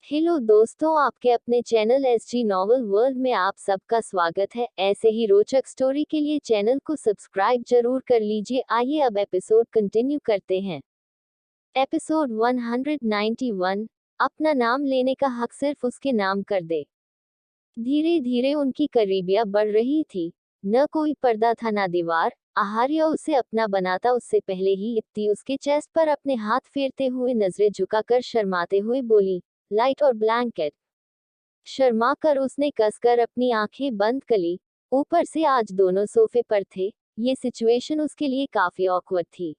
Hello दोस्तों, आपके अपने चैनल एसजी नॉवल वर्ल्ड में आप सबका स्वागत है। ऐसे ही रोचक स्टोरी के लिए चैनल को सब्सक्राइब जरूर कर लीजिए। आइए अब एपिसोड कंटिन्यू करते हैं। एपिसोड 191, अपना नाम लेने का हक सिर्फ उसके नाम कर दे। धीरे धीरे उनकी करीबियां बढ़ रही थी। न कोई पर्दा था न दीवार। आहार्य उसे अपना बनाता उससे पहले ही इत्ती उसके चेस्ट पर अपने हाथ फेरते हुए नजरें झुकाकर शर्माते हुए बोली, लाइट और ब्लैंकेट। शर्मा कर उसने कसकर अपनी आंखें बंद करी। ऊपर से आज दोनों सोफे पर थे। ये सिचुएशन उसके लिए काफी ऑकवर्ड थी।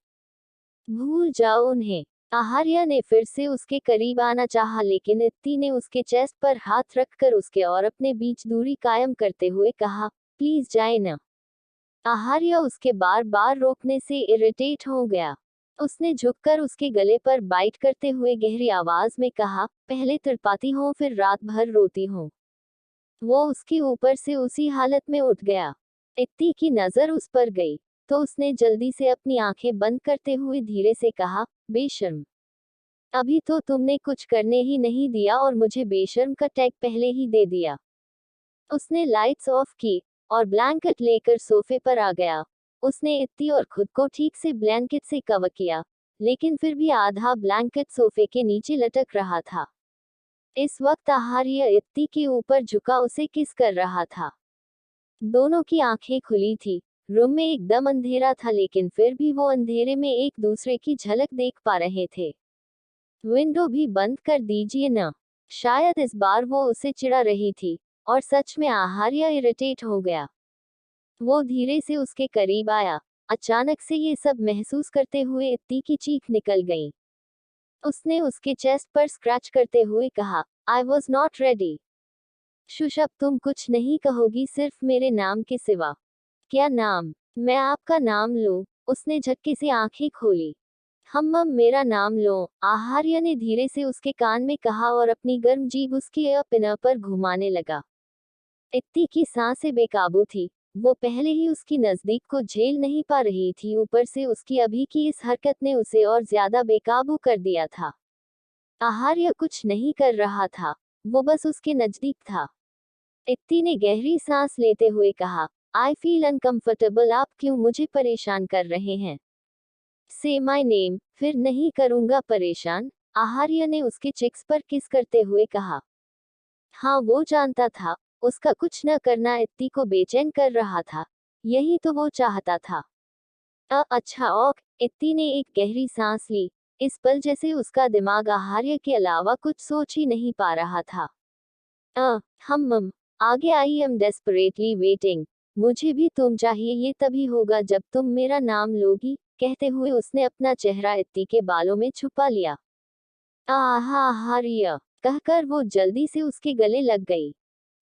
भूल जाओ उन्हें। आहार्य ने फिर से उसके करीब आना चाहा, लेकिन इत्ती ने उसके चेस्ट पर हाथ रखकर उसके और अपने बीच दूरी कायम करते हुए कहा, प्लीज जाए न। आहार्य उसके बार बार रोकने से इरिटेट हो गया। उसने झुककर उसके गले पर बाइट करते हुए गहरी आवाज में कहा, पहले तड़पाती हूँ फिर रात भर रोती हूँ। वो उसके ऊपर से उसी हालत में उठ गया। इत्ती की नजर उस पर गई तो उसने जल्दी से अपनी आंखें बंद करते हुए धीरे से कहा, बेशर्म। अभी तो तुमने कुछ करने ही नहीं दिया और मुझे बेशर्म का टैग पहले ही दे दिया। उसने लाइट्स ऑफ की और ब्लैंकेट लेकर सोफे पर आ गया। उसने इत्ती और खुद को ठीक से ब्लैंकेट से कवर किया, लेकिन फिर भी आधा ब्लैंकेट सोफे के नीचे लटक रहा था। इस वक्त आहार्य इत्ती के ऊपर झुका उसे किस कर रहा था। दोनों की आंखें खुली थी। रूम में एकदम अंधेरा था, लेकिन फिर भी वो अंधेरे में एक दूसरे की झलक देख पा रहे थे। विंडो भी बंद कर दीजिए न। शायद इस बार वो उसे चिढ़ा रही थी, और सच में आहार्य इरिटेट हो गया। वो धीरे से उसके करीब आया। अचानक से ये सब महसूस करते हुए इत्ती की चीख निकल गई। उसने उसके चेस्ट पर स्क्रैच करते हुए कहा, आई वॉज नॉट रेडी। शुशब, तुम कुछ नहीं कहोगी सिर्फ मेरे नाम के सिवा? क्या नाम? मैं आपका नाम लूं? उसने झटके से आंखें खोली। हम मेरा नाम लो, आहार्य ने धीरे से उसके कान में कहा और अपनी गर्म जीभ उसकी अप इनर पर घुमाने लगा। इत्ती की सांसें बेकाबू थी। वो पहले ही उसकी नजदीक को झेल नहीं पा रही थी, ऊपर से उसकी अभी की इस हरकत ने उसे और ज्यादा बेकाबू कर दिया था। आहार्य कुछ नहीं कर रहा था, वो बस उसके नजदीक था। इत्ती ने गहरी सांस लेते हुए कहा, आई फील अनकंफर्टेबल। आप क्यों मुझे परेशान कर रहे हैं? से माई नेम। फिर नहीं करूंगा परेशान। आहार्य ने उसके चिक्स पर किस करते हुए कहा। हाँ, वो जानता था, उसका कुछ न करना इत्ती को बेचैन कर रहा था। यही तो वो चाहता था। अच्छा ओक। इत्ती ने एक गहरी सांस ली। इस पल जैसे उसका दिमाग आहार्य के अलावा कुछ सोच ही नहीं पा रहा था। अ हम आगे, आई एम डेस्परेटली वेटिंग। मुझे भी तुम चाहिए, ये तभी होगा जब तुम मेरा नाम लोगी। कहते हुए उसने अपना चेहरा इत्ती के बालों में छुपा लिया। आहार्य कहकर वो जल्दी से उसके गले लग गई।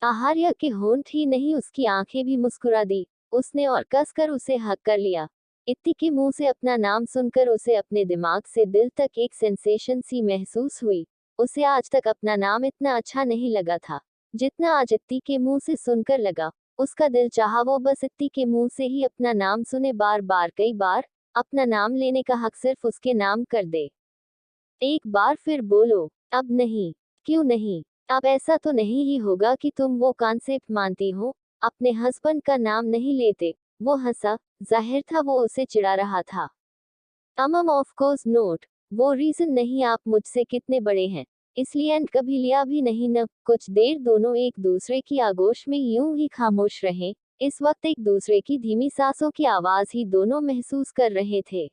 आहार्य के होंठ ही नहीं, उसकी आंखें भी मुस्कुरा दी। उसने और कसकर उसे हक कर लिया। इत्ती के मुंह से अपना नाम सुनकर उसे अपने दिमाग से दिल तक एक सेंसेशन सी महसूस हुई। उसे आज तक अपना नाम इतना अच्छा नहीं लगा था जितना आज इत्ती के मुंह से सुनकर लगा। उसका दिल चाहा वो बस इत्ती के मुंह से ही अपना नाम सुने, बार बार, कई बार। अपना नाम लेने का हक सिर्फ उसके नाम कर दे। एक बार फिर बोलो, अब नहीं। क्यों नहीं? अब ऐसा तो नहीं ही होगा कि तुम वो कॉन्सेप्ट मानती हो, अपने हस्बैंड का नाम नहीं लेते। वो हंसा। जाहिर था वो उसे चिढ़ा रहा था। Of course note. वो रीजन नहीं, आप मुझसे कितने बड़े हैं, इसलिए एंड कभी लिया भी नहीं न। कुछ देर दोनों एक दूसरे की आगोश में यूं ही खामोश रहे। इस वक्त एक दूसरे की धीमी सांसों की आवाज ही दोनों महसूस कर रहे थे।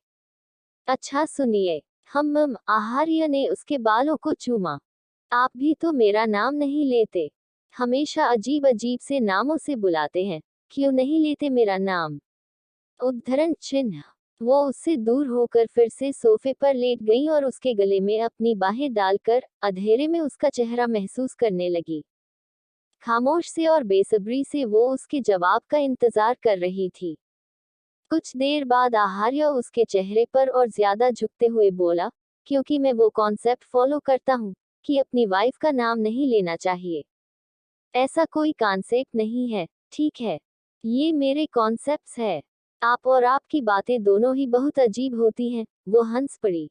अच्छा सुनिए। हम आहार्य ने उसके बालों को चूमा। आप भी तो मेरा नाम नहीं लेते। हमेशा अजीब अजीब से नामों से बुलाते हैं। क्यों नहीं लेते मेरा नाम? उद्धरण चिन्ह। वो उससे दूर होकर फिर से सोफे पर लेट गई और उसके गले में अपनी बाहें डालकर अंधेरे में उसका चेहरा महसूस करने लगी। खामोश से और बेसब्री से वो उसके जवाब का इंतजार कर रही थी। कुछ देर बाद आहार्य उसके चेहरे पर और ज्यादा झुकते हुए बोला, क्योंकि मैं वो कॉन्सेप्ट फॉलो करता हूँ कि अपनी वाइफ का नाम नहीं लेना चाहिए। ऐसा कोई कॉन्सेप्ट नहीं है, ठीक है? ये मेरे कॉन्सेप्ट्स है। आप और आपकी बातें दोनों ही बहुत अजीब होती हैं। वो हंस पड़ी।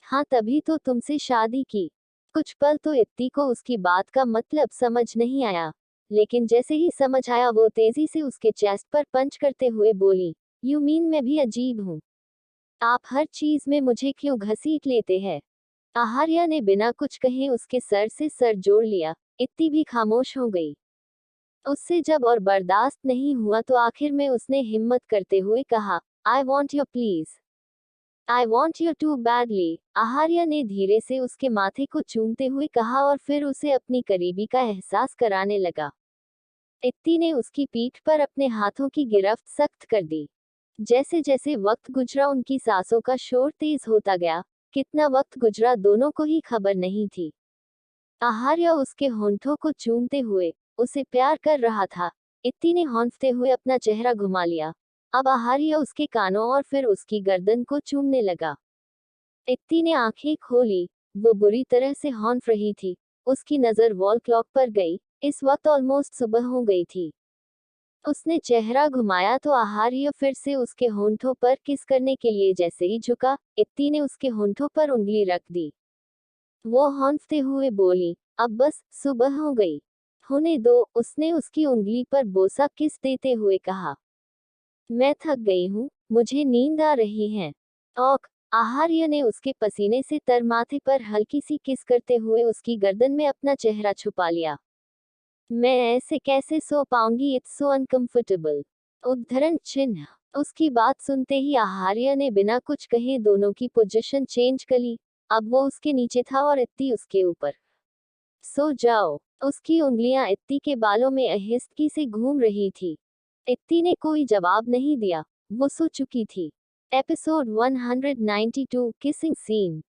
हाँ, तभी तो तुमसे शादी की। कुछ पल तो इत्ती को उसकी बात का मतलब समझ नहीं आया, लेकिन जैसे ही समझ आया वो तेजी से उसके चेस्ट पर पंच करते हुए बोली, यू मीन मैं भी अजीब हूँ? आप हर चीज में मुझे क्यों घसीट लेते हैं? आहार्या ने बिना कुछ कहे उसके सर से सर जोड़ लिया। इत्ती भी खामोश हो गई। उससे जब और बर्दाश्त नहीं हुआ तो आखिर में उसने हिम्मत करते हुए कहा, I want your please, I want you too badly. Aaharya ने धीरे से उसके माथे को चूमते हुए कहा और फिर उसे अपनी करीबी का एहसास कराने लगा। इत्ती ने उसकी पीठ पर अपने हाथों की गिरफ्त सख्त कर दी। जैसे जैसे वक्त गुजरा उनकी सांसों का शोर तेज होता गया। कितना वक्त गुजरा दोनों को ही खबर नहीं थी। आहार्या उसके होंठों को चूमते हुए उसे प्यार कर रहा था। इत्ती ने हौंफते हुए अपना चेहरा घुमा लिया। अब आहार्या उसके कानों और फिर उसकी गर्दन को चूमने लगा। इत्ती ने आंखें खोली। वो बुरी तरह से हौंफ रही थी। उसकी नजर वॉल क्लॉक पर गई। इस वक्त ऑलमोस्ट सुबह हो गई थी। उसने चेहरा घुमाया तो आहार्य फिर से उसके होंठों पर किस करने के लिए जैसे ही झुका, इत्ती ने उसके होंठों पर उंगली रख दी। वो हौंफते हुए बोली, अब बस, सुबह हो गई। होने दो, उसने उसकी उंगली पर बोसा किस देते हुए कहा। मैं थक गई हूँ, मुझे नींद आ रही है। औक, आहार्य ने उसके पसीने से तर माथे पर हल्की सी किस करते हुए उसकी गर्दन में अपना चेहरा छुपा लिया। मैं ऐसे कैसे सो पाऊंगी, इट्स सो अनकंफर्टेबल। उद्धरण चिन्ह। उसकी बात सुनते ही आहार्य ने बिना कुछ कहे दोनों की पोजीशन चेंज कर ली। अब वो उसके नीचे था और इत्ती उसके ऊपर। सो जाओ। उसकी उंगलियां इत्ती के बालों में आहिस्ती से घूम रही थी। इत्ती ने कोई जवाब नहीं दिया। वो सो चुकी थी। Episode 192 kissing scene.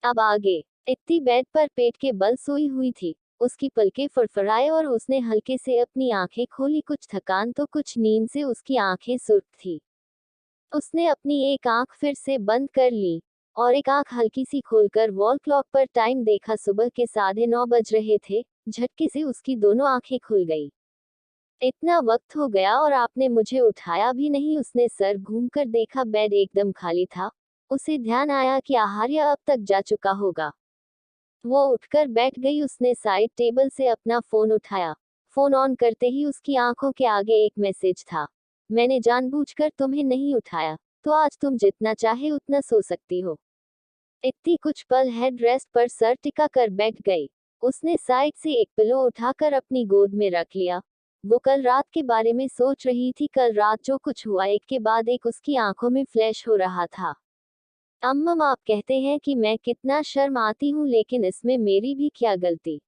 अब आगे। इत्ती बेड पर पेट के बल सोई हुई थी। उसकी पलकें फड़फड़ाए और उसने हल्के से अपनी आंखें खोली। कुछ थकान तो कुछ नींद से उसकी आंखें सुर्ख थी। उसने अपनी एक आंख फिर से बंद कर ली और एक आंख हल्की सी खोलकर वॉल क्लॉक पर टाइम देखा। सुबह के 9:30 बज रहे थे। झटके से उसकी दोनों आंखें खुल गई। इतना वक्त हो गया और आपने मुझे उठाया भी नहीं। उसने सर घूमकर देखा, बेड एकदम खाली था। उसे ध्यान आया कि आहार्य अब तक जा चुका होगा। वो उठकर बैठ गई। उसने साइड टेबल से अपना फोन उठाया। फोन ऑन करते ही उसकी आंखों के आगे एक मैसेज था। मैंने जानबूझकर तुम्हें नहीं उठाया, तो आज तुम जितना चाहे उतना सो सकती हो। इत्ती कुछ पल हेड रेस्ट पर सर टिका कर बैठ गई। उसने साइड से एक पिलो उठाकर अपनी गोद में रख लिया। वो कल रात के बारे में सोच रही थी। कल रात जो कुछ हुआ एक के बाद एक उसकी आंखों में फ्लैश हो रहा था। अम्मम, आप कहते हैं कि मैं कितना शर्म आती हूँ, लेकिन इसमें मेरी भी क्या गलती?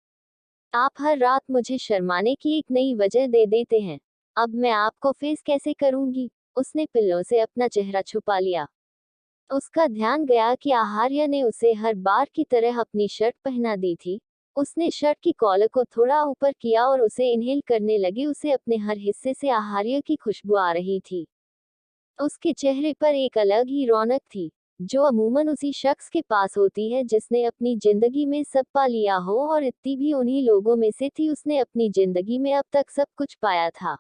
आप हर रात मुझे शर्माने की एक नई वजह दे देते हैं। अब मैं आपको फेस कैसे करूंगी? उसने पिल्लों से अपना चेहरा छुपा लिया। उसका ध्यान गया कि आहार्य ने उसे हर बार की तरह अपनी शर्ट पहना दी थी। उसने शर्ट की कॉलर को थोड़ा ऊपर किया और उसे इनहेल करने लगी। उसे अपने हर हिस्से से आहार्य की खुशबू आ रही थी। उसके चेहरे पर एक अलग ही रौनक थी, जो अमूमन उसी शख्स के पास होती है जिसने अपनी जिंदगी में सब पा लिया हो, और इत्ती भी उन्हीं लोगों में से थी। उसने अपनी जिंदगी में अब तक सब कुछ पाया था।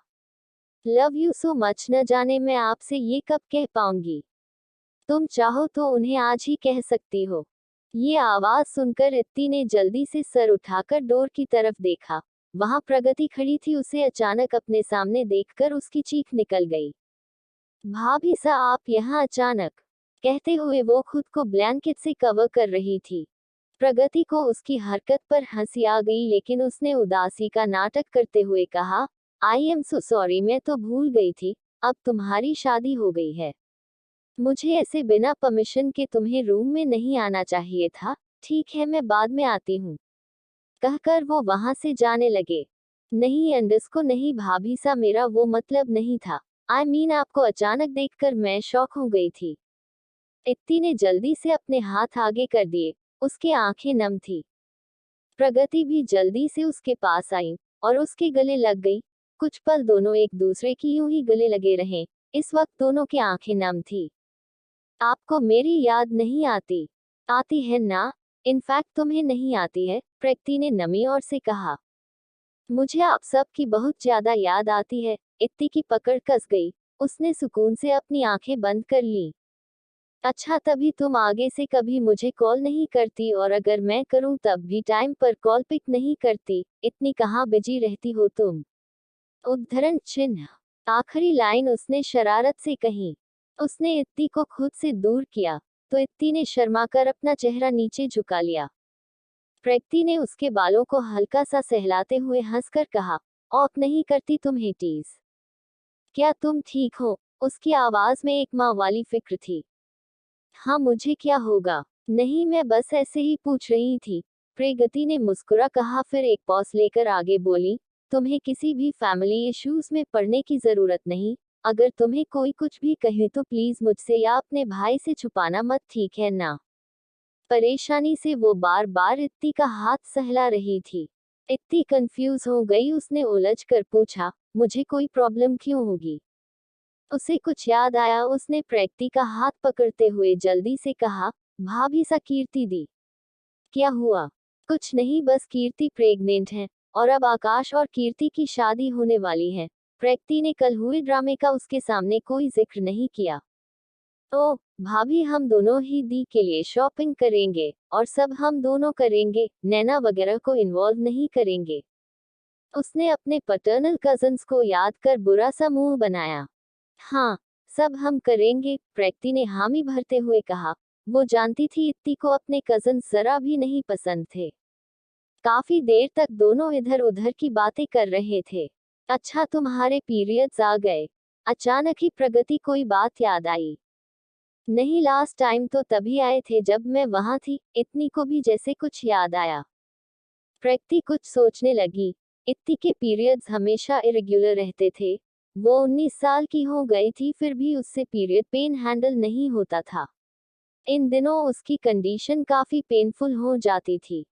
लव यू सो मच, न जाने मैं आपसे ये कब कह पाऊंगी। तुम चाहो तो उन्हें आज ही कह सकती हो। ये आवाज सुनकर इत्ती ने जल्दी से सर उठाकर डोर की तरफ देखा। वहां प्रगति खड़ी थी। उसे अचानक अपने सामने देखकर उसकी चीख निकल गई। भाभी सा, आप यहाँ अचानक? कहते हुए वो खुद को ब्लैंकेट से कवर कर रही थी। प्रगति को उसकी हरकत पर हंसी आ गई, लेकिन उसने उदासी का नाटक करते हुए कहा, आई एम सो सॉरी, मैं तो भूल गई थी। अब तुम्हारी शादी हो गई है। मुझे ऐसे बिना परमिशन के तुम्हें रूम में नहीं आना चाहिए था। ठीक है, मैं बाद में आती हूँ, कहकर वो वहां से जाने लगे। नहीं अंडस को नहीं भाभी सा, मेरा वो मतलब नहीं था। आई मीन आपको अचानक देखकर मैं शॉक हो गई थी। इत्ती ने जल्दी से अपने हाथ आगे कर दिए। उसकी आंखें नम थी। प्रगति भी जल्दी से उसके पास आई और उसके गले लग गई। कुछ पल दोनों एक दूसरे की यूं ही गले लगे रहे। इस वक्त दोनों की आंखें नम थी। आपको मेरी याद नहीं आती? आती है ना। इनफैक्ट तुम्हें नहीं आती है, प्रगति ने नमी और से कहा। मुझे आप सब की बहुत ज्यादा याद आती है। इत्ती की पकड़ कस गई। उसने सुकून से अपनी आंखें बंद कर ली। अच्छा, तभी तुम आगे से कभी मुझे कॉल नहीं करती, और अगर मैं करूं तब भी टाइम पर कॉल पिक नहीं करती। इतनी कहाँ बिजी रहती हो तुम? उद्धरण चिन्ह। आखिरी लाइन उसने शरारत से कही। उसने इत्ती को खुद से दूर किया, तो इत्ती ने शर्माकर अपना चेहरा नीचे झुका लिया। प्रगति ने उसके बालों को हल्का सा सहलाते हुए हंसकर कहा, ऑफ नहीं करती तुम हेटीज। क्या तुम ठीक हो? उसकी आवाज में एक माँ वाली फिक्र थी। हाँ, मुझे क्या होगा? नहीं, मैं बस ऐसे ही पूछ रही थी। प्रगति ने मुस्कुरा कहा, फिर एक पॉज लेकर आगे बोली, तुम्हें किसी भी फैमिली इश्यूज में पड़ने की जरूरत नहीं। अगर तुम्हें कोई कुछ भी कहे तो प्लीज मुझसे या अपने भाई से छुपाना मत, ठीक है ना? परेशानी से वो बार बार इत्ती का हाथ सहला रही थी। इत्ती कंफ्यूज हो गई, उसने उलझ कर पूछा, मुझे कोई प्रॉब्लम क्यों होगी? उसे कुछ याद आया, उसने प्रगति का हाथ पकड़ते हुए जल्दी से कहा, भाभी सा कीर्ति दी। क्या हुआ? कुछ नहीं, बस कीर्ति प्रेग्नेंट है, और अब आकाश और कीर्ति की शादी होने वाली है। प्रगति ने कल हुए ड्रामे का उसके सामने कोई जिक्र नहीं किया। ओ भाभी, हम दोनों ही दी के लिए शॉपिंग करेंगे, और सब हम दोनों करेंगे, नैना वगैरह को इन्वॉल्व नहीं करेंगे। उसने अपने पैटर्नल कजन्स को याद कर बुरा सा मुंह बनाया। हाँ, सब हम करेंगे, प्रगति ने हामी भरते हुए कहा। वो जानती थी इत्ती को अपने कजन जरा भी नहीं पसंद थे। काफी देर तक दोनों इधर उधर की बातें कर रहे थे। अच्छा, तुम्हारे पीरियड्स आ गए? अचानक ही प्रगति कोई बात याद आई। नहीं, लास्ट टाइम तो तभी आए थे जब मैं वहां थी। इतनी को भी जैसे कुछ याद आया। प्रगति कुछ सोचने लगी। इत्ती के पीरियड्स हमेशा इरेग्युलर रहते थे। वो 19 साल की हो गई थी, फिर भी उससे पीरियड पेन हैंडल नहीं होता था। इन दिनों उसकी कंडीशन काफी पेनफुल हो जाती थी।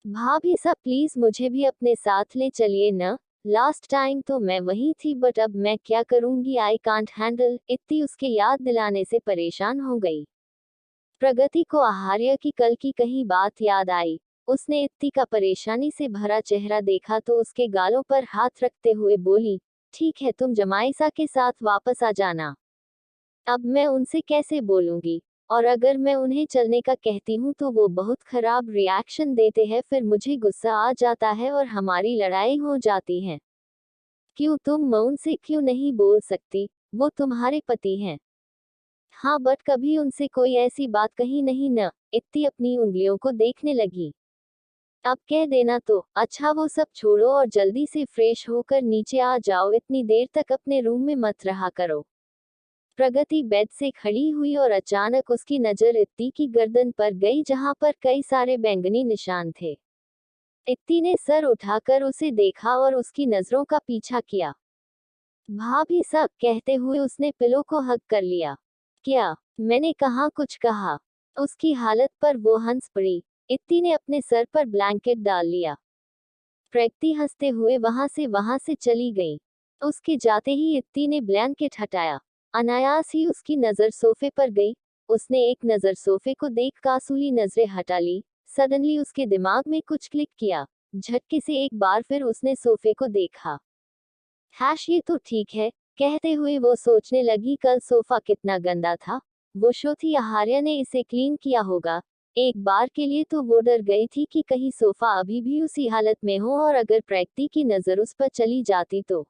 भाभी साहब, प्लीज मुझे भी अपने साथ ले चलिए न। लास्ट टाइम तो मैं वहीं थी, बट अब मैं क्या करूंगी, आई कांट हैंडल। इत्ती उसके याद दिलाने से परेशान हो गई। प्रगति को आहार्य की कल की कही बात याद आई। उसने इत्ती का परेशानी से भरा चेहरा देखा तो उसके गालों पर हाथ रखते हुए बोली, ठीक है, तुम जमाईसा के साथ वापस आ जाना। अब मैं उनसे कैसे बोलूंगी? और अगर मैं उन्हें चलने का कहती हूँ तो वो बहुत खराब रिएक्शन देते हैं, फिर मुझे गुस्सा आ जाता है और हमारी लड़ाई हो जाती है। क्यों, तुम मौन से क्यों नहीं बोल सकती? वो तुम्हारे पति हैं। हाँ, बट कभी उनसे कोई ऐसी बात कही नहीं न। इत्ती अपनी उंगलियों को देखने लगी। अब कह देना तो। अच्छा, वो सब छोड़ो और जल्दी से फ्रेश होकर नीचे आ जाओ, इतनी देर तक अपने रूम में मत रहा करो। प्रगति बेड से खड़ी हुई और अचानक उसकी नजर इत्ती की गर्दन पर गई, जहां पर कई सारे बैंगनी निशान थे। इत्ती ने सर उठाकर उसे देखा और उसकी नजरों का पीछा किया। भाभी साहब, कहते हुए उसने पिलो को हग कर लिया। क्या? मैंने कहाँ कुछ कहा? उसकी हालत पर वो हंस पड़ी। इत्ती ने अपने सर पर ब्लैंकेट डाल लिया। प्रगति हंसते हुए वहां से चली गई। उसके जाते ही इत्ती ने ब्लैंकेट हटाया। अनायास ही उसकी नजर सोफे पर गई। उसने एक नजर सोफे को देख कासूली नजरें हटा ली। सडनली उसके दिमाग में कुछ क्लिक किया। झटके से एक बार फिर उसने सोफे को देखा। ये तो ठीक है, कहते हुए वो सोचने लगी, कल सोफा कितना गंदा था। वो शोथी आहार्य ने इसे क्लीन किया होगा। एक बार के लिए तो वो डर गई थी कि कहीं सोफा अभी भी उसी हालत में हो, और अगर प्रगति की नजर उस पर चली जाती तो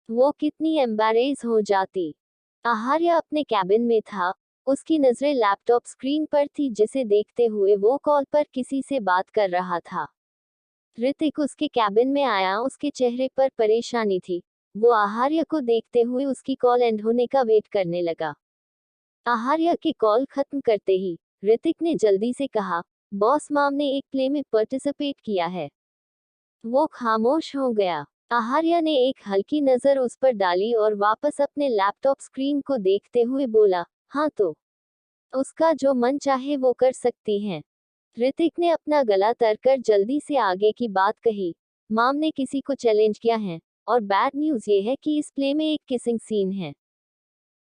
वो कितनी एम्बैरेस हो जाती। आहार्य अपने कैबिन में था। उसकी नजरें लैपटॉप स्क्रीन पर थी, जिसे देखते हुए वो कॉल पर किसी से बात कर रहा था। ऋतिक उसके कैबिन में आया, उसके चेहरे पर परेशानी थी। वो आहार्य को देखते हुए उसकी कॉल एंड होने का वेट करने लगा। आहार्य की कॉल खत्म करते ही ऋतिक ने जल्दी से कहा, बॉस, माम ने एक प्ले में पार्टिसिपेट किया है। वो खामोश हो गया। आहार्य ने एक हल्की नजर उस पर डाली और वापस अपने लैपटॉप स्क्रीन को देखते हुए बोला, हाँ तो उसका जो मन चाहे वो कर सकती हैं। ऋतिक ने अपना गला तरकर जल्दी से आगे की बात कही, माम ने किसी को चैलेंज किया है, और बैड न्यूज ये है कि इस प्ले में एक किसिंग सीन है।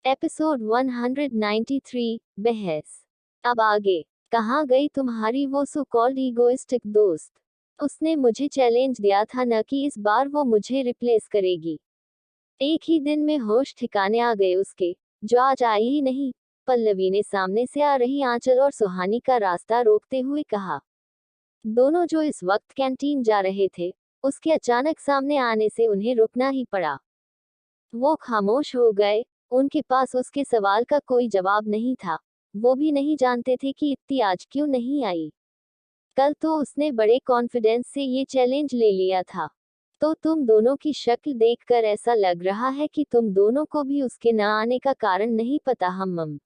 एपिसोड 193, बहस। अब आगे। कहाँ गई तुम्हारी वो सो कॉल्ड ईगोइस्टिक दोस्त? उसने मुझे चैलेंज दिया था न कि इस बार वो मुझे रिप्लेस करेगी। एक ही दिन में होश ठिकाने आ गए उसके, जो आज आई ही नहीं। पल्लवी ने सामने से आ रही आंचल और सुहानी का रास्ता रोकते हुए कहा। दोनों जो इस वक्त कैंटीन जा रहे थे, उसके अचानक सामने आने से उन्हें रुकना ही पड़ा। वो खामोश हो गए। उनके पास उसके सवाल का कोई जवाब नहीं था। वो भी नहीं जानते थे कि इत्ती आज क्यों नहीं आई। कल तो उसने बड़े कॉन्फिडेंस से ये चैलेंज ले लिया था। तो तुम दोनों की शक्ल देखकर ऐसा लग रहा है कि तुम दोनों को भी उसके न आने का कारण नहीं पता। हम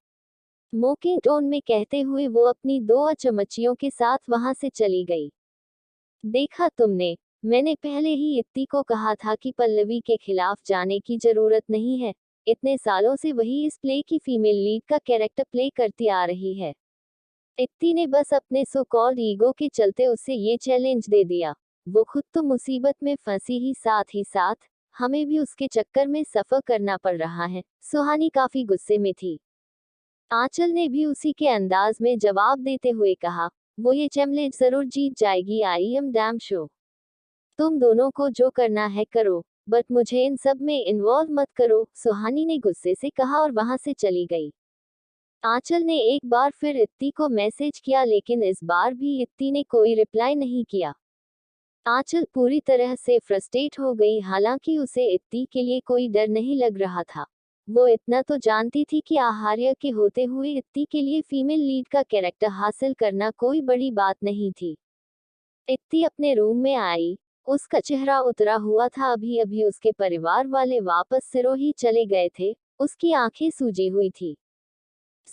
मोकिंग टोन में कहते हुए वो अपनी 2 अचमचियों के साथ वहां से चली गई। देखा तुमने, मैंने पहले ही इत्ती को कहा था कि पल्लवी के खिलाफ जाने की जरूरत नहीं है। इतने सालों से वही इस प्ले की फीमेल लीड का कैरेक्टर प्ले करती आ रही है। इत्ती ने बस अपने सो कॉल्ड ईगो के चलते उसे ये चैलेंज दे दिया। वो खुद तो मुसीबत में फंसी ही साथ हमें भी उसके चक्कर में सफर करना पड़ रहा है। सुहानी काफी गुस्से में थी। आंचल ने भी उसी के अंदाज में जवाब देते हुए कहा, वो ये चैलेंज जरूर जीत जाएगी, आई एम डैम श्योर। तुम दोनों को जो करना है करो, बट मुझे इन सब में इन्वॉल्व मत करो, सुहानी ने गुस्से से कहा और वहां से चली गई। आंचल ने एक बार फिर इत्ती को मैसेज किया, लेकिन इस बार भी इत्ती ने कोई रिप्लाई नहीं किया। आंचल पूरी तरह से फ्रस्ट्रेट हो गई। हालांकि उसे इत्ती के लिए कोई डर नहीं लग रहा था। वो इतना तो जानती थी कि आहार्य के होते हुए इत्ती के लिए फीमेल लीड का कैरेक्टर हासिल करना कोई बड़ी बात नहीं थी। इत्ती अपने रूम में आई। उसका चेहरा उतरा हुआ था। अभी अभी उसके परिवार वाले वापस सिरोही चले गए थे। उसकी आंखें सूजी हुई थी।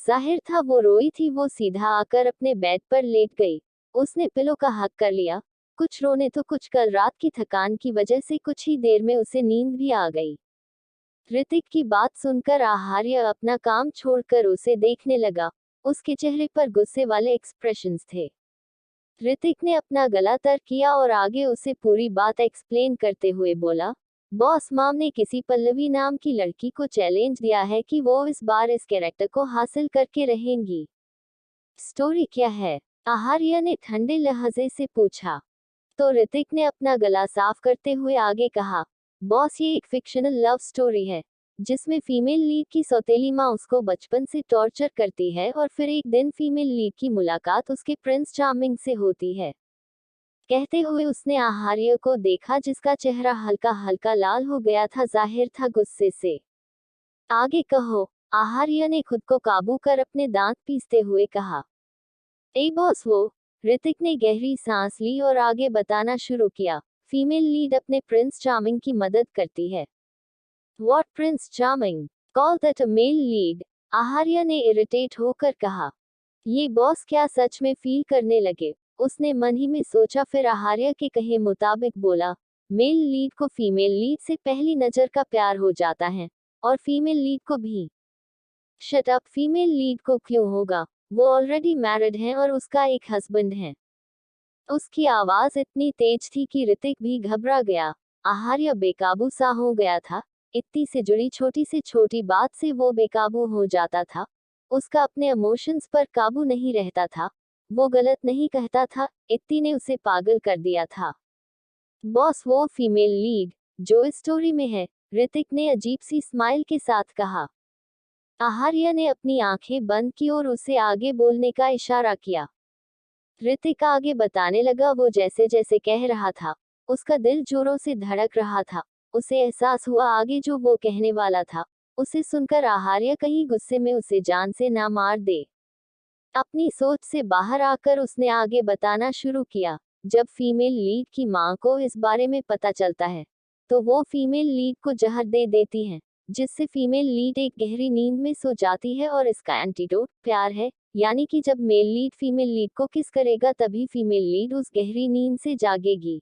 जाहिर था वो रोई थी। वो सीधा आकर अपने बेड पर लेट गई। उसने पिलो का हक कर लिया। कुछ रोने तो कुछ कल रात की थकान की वजह से कुछ ही देर में उसे नींद भी आ गई। ऋतिक की बात सुनकर आहार्य अपना काम छोड़कर उसे देखने लगा। उसके चेहरे पर गुस्से वाले एक्सप्रेशंस थे। ऋतिक ने अपना गला तर किया और आगे उसे पूरी बात एक्सप्लेन करते हुए बोला, बॉस माम ने किसी पल्लवी नाम की लड़की को चैलेंज दिया है कि वो इस बार इस कैरेक्टर को हासिल करके रहेंगी। स्टोरी क्या है? आहार्य ने ठंडे लहजे से पूछा। तो ऋतिक ने अपना गला साफ करते हुए आगे कहा, बॉस ये एक फिक्शनल लव स्टोरी है, जिसमें फीमेल लीड की सौतेली माँ उसको बचपन से टॉर्चर करती है और फिर एक दिन फीमेल लीड की मुलाकात उसके प्रिंस चार्मिंग से होती है। कहते हुए उसने आहार्य को देखा, जिसका चेहरा हल्का हल्का लाल हो गया था, जाहिर था गुस्से से। आगे कहो, आहार्य ने खुद को काबू कर अपने दांत पीसते हुए कहा। ए बॉस वो। ऋतिक ने गहरी सांस ली और आगे बताना शुरू किया। फीमेल लीड अपने प्रिंस चार्मिंग की मदद करती है। What prince charming? Call that a male lead? Aaharya ने इरिटेट होकर कहा। ये बॉस क्या सच में फील करने लगे? उसने मन ही में सोचा, फिर आहार्य के कहे मुताबिक बोला, मेल लीड को फीमेल लीड से पहली नजर का प्यार हो जाता है, और फीमेल लीड को भी। शट अप, फीमेल लीड को क्यों होगा? वो ऑलरेडी मैरिड हैं और उसका एक हस्बैंड है। उसकी आवाज इतनी तेज थी कि ऋतिक भी घबरा गया। आहार्य बेकाबू सा हो गया था। इत्ती से जुड़ी छोटी से छोटी बात से वो बेकाबू हो जाता था। उसका अपने इमोशंस पर काबू नहीं रहता था। वो गलत नहीं कहता था। इत्ती ने उसे पागल कर दिया था। बॉस वो फीमेल लीड जो इस स्टोरी में है, ऋतिक ने अजीब सी स्माइल के साथ कहा। आहार्य ने अपनी आंखें बंद की और उसे आगे बोलने का इशारा किया। ऋतिक आगे बताने लगा। वो जैसे जैसे कह रहा था, उसका दिल जोरों से धड़क रहा था। उसे एहसास हुआ आगे जो वो कहने वाला था, उसे सुनकर आहार्य कहीं गुस्से में उसे जान से ना मार दे। अपनी सोच से बाहर आकर उसने आगे बताना शुरू किया। जब फीमेल लीड की मां को इस बारे में पता चलता है, तो वो फीमेल लीड को जहर दे देती है, जिससे फीमेल लीड एक गहरी नींद में सो जाती है। और इसका एंटीडोट प्यार है। यानी कि जब मेल लीड फीमेल लीड को किस करेगा, तभी फीमेल लीड उस गहरी नींद से जागेगी।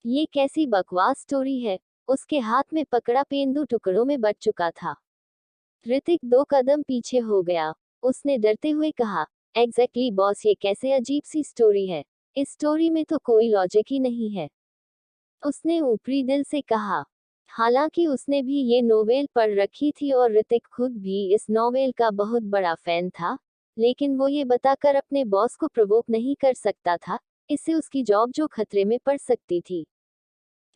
ये कैसी बकवास स्टोरी है? उसके हाथ में पकड़ा पेन 2 टुकड़ों में बट चुका था। ऋतिक 2 कदम पीछे हो गया। उसने डरते हुए कहा, एग्जैक्टली बॉस, ये कैसे अजीब सी स्टोरी है? इस स्टोरी में तो कोई लॉजिक ही नहीं है। उसने ऊपरी दिल से कहा। हालांकि उसने भी ये नोवेल पढ़ रखी थी और ऋतिक खुद भी इस नोवेल का बहुत बड़ा फैन था, लेकिन वो ये बताकर अपने बॉस को प्रोवोक नहीं कर सकता था। इससे उसकी जॉब जो खतरे में पड़ सकती थी।